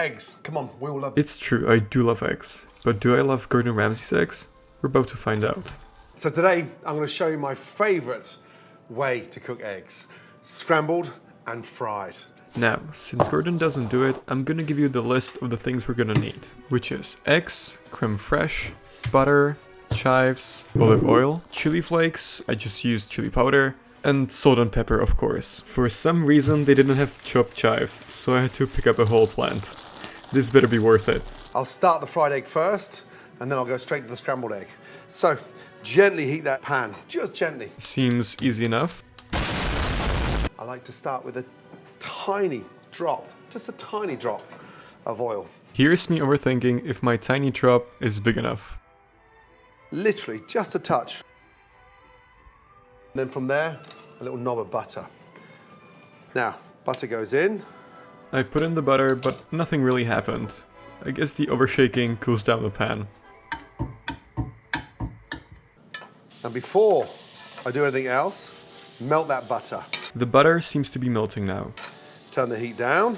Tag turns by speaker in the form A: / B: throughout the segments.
A: Eggs, come on, we all love.
B: It's true, I do love eggs. But do I love Gordon Ramsay's eggs? We're about to find out.
A: So today, I'm going to show you my favorite way to cook eggs. Scrambled and fried.
B: Now, since Gordon doesn't do it, I'm gonna give you the list of the things we're gonna need, which is eggs, creme fraiche, butter, chives, olive oil, chili flakes, I just used chili powder, and salt and pepper, of course. For some reason, they didn't have chopped chives, so I had to pick up a whole plant. This better be worth it.
A: I'll start the fried egg first, and then I'll go straight to the scrambled egg. So, gently heat that pan, just gently.
B: Seems easy enough.
A: I like to start with a tiny drop, just a tiny drop of oil.
B: Here's me overthinking if my tiny drop is big enough.
A: Literally, just a touch. And then from there, a little knob of butter. Now, butter goes in.
B: I put in the butter, but nothing really happened. I guess the overshaking cools down the pan.
A: And before I do anything else, melt that butter.
B: The butter seems to be melting now.
A: Turn the heat down.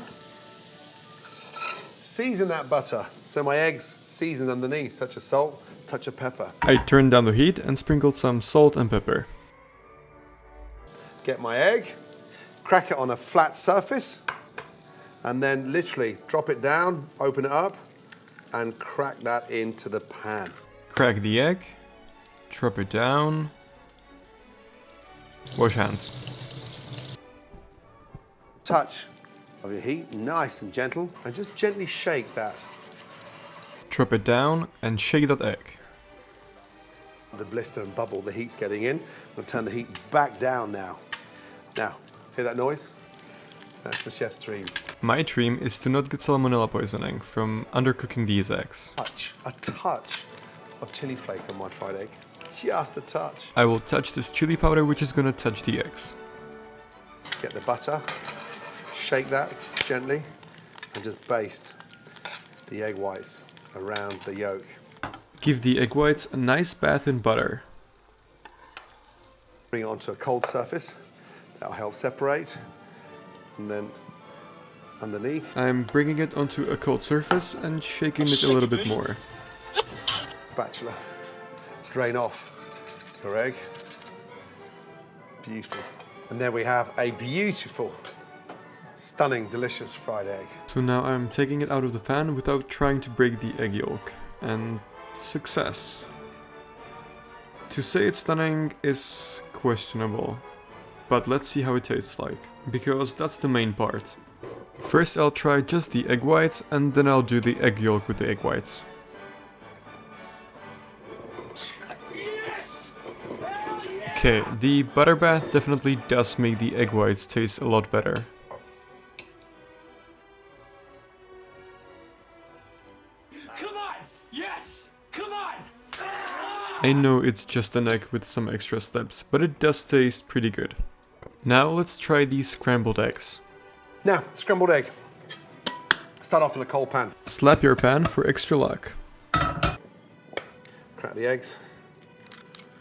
A: Season that butter. So my eggs seasoned underneath. Touch of salt, touch of pepper.
B: I turned down the heat and sprinkled some salt and pepper.
A: Get my egg, crack it on a flat surface, and then literally drop it down, open it up, and crack that into the pan.
B: Crack the egg, drop it down, wash hands.
A: Touch of your heat, nice and gentle, and just gently shake that.
B: Drop it down and shake that egg.
A: The blister and bubble, the heat's getting in. We'll turn the heat back down now. Now, hear that noise? That's the chef's dream.
B: My dream is to not get salmonella poisoning from undercooking these eggs.
A: A touch of chili flake on my fried egg. Just a touch.
B: I will touch this chili powder, which is gonna touch the eggs.
A: Get the butter, shake that gently, and just baste the egg whites around the yolk.
B: Give the egg whites a nice bath in butter.
A: Bring it onto a cold surface. That'll help separate. And then underneath.
B: I'm bringing it onto a cold surface and shaking it a little bit more.
A: Spatula. Drain off your egg. Beautiful. And there we have a beautiful, stunning, delicious fried egg.
B: So now I'm taking it out of the pan without trying to break the egg yolk. And success. To say it's stunning is questionable. But let's see how it tastes like, because that's the main part. First I'll try just the egg whites, and then I'll do the egg yolk with the egg whites. Okay, the butter bath definitely does make the egg whites taste a lot better.
C: Come on! Yes! Come on!
B: I know it's just an egg with some extra steps, but it does taste pretty good. Now let's try these scrambled eggs.
A: Now, scrambled egg. Start off in a cold pan.
B: Slap your pan for extra luck.
A: Crack the eggs.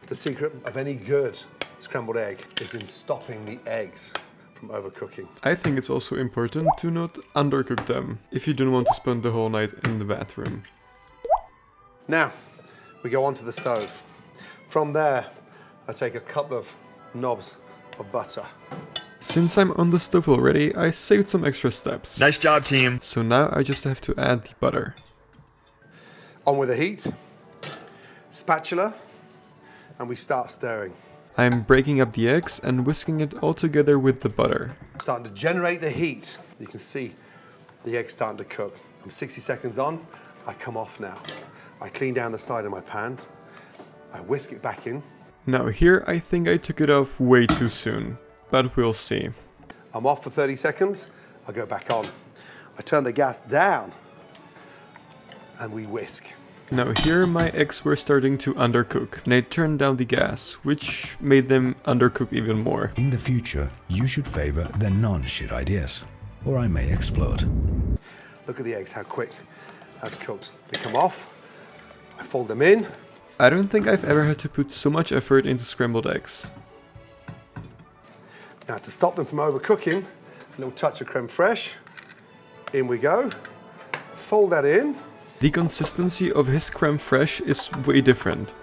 A: The secret of any good scrambled egg is in stopping the eggs from overcooking.
B: I think it's also important to not undercook them, if you don't want to spend the whole night in the bathroom.
A: Now, we go onto the stove. From there, I take a couple of knobs of butter.
B: Since I'm on the stove already, I saved some extra steps.
C: Nice job, team.
B: So now I just have to add the butter.
A: On with the heat, spatula, and we start stirring.
B: I'm breaking up the eggs and whisking it all together with the butter.
A: Starting to generate the heat. You can see the eggs starting to cook. I'm 60 seconds on, I come off now. I clean down the side of my pan, I whisk it back in.
B: Now here I think I took it off way too soon, but we'll see.
A: I'm off for 30 seconds, I go back on. I turn the gas down, and we whisk.
B: Now here my eggs were starting to undercook, and I turned down the gas, which made them undercook even more.
D: In the future, you should favor the non-shit ideas, or I may explode.
A: Look at the eggs, how quick that's cooked. They come off, I fold them in.
B: I don't think I've ever had to put so much effort into scrambled eggs.
A: Now to stop them from overcooking, a little touch of creme fraiche. In we go. fold that in.
B: The consistency of his creme fraiche is way different,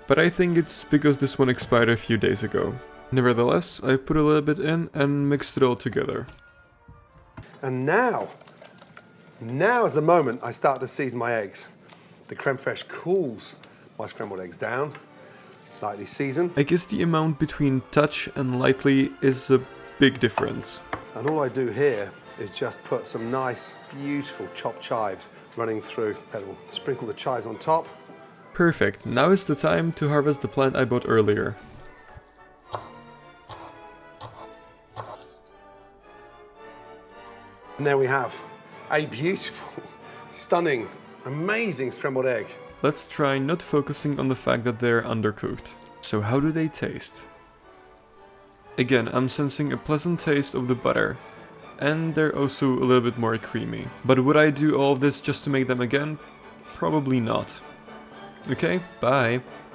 B: but I think it's because this one expired a few days ago. Nevertheless, I put a little bit in and mixed it all together.
A: And now is the moment I start to season my eggs. The creme fraiche cools my scrambled eggs down, lightly seasoned.
B: I guess the amount between touch and lightly is a big difference.
A: And all I do here is just put some nice, beautiful chopped chives running through. And we'll sprinkle the chives on top.
B: Perfect, now is the time to harvest the plant I bought earlier.
A: And there we have a beautiful, stunning, amazing scrambled egg.
B: Let's try not focusing on the fact that they're undercooked. So how do they taste? Again, I'm sensing a pleasant taste of the butter, and they're also a little bit more creamy. But would I do all of this just to make them again? Probably not. Okay, bye.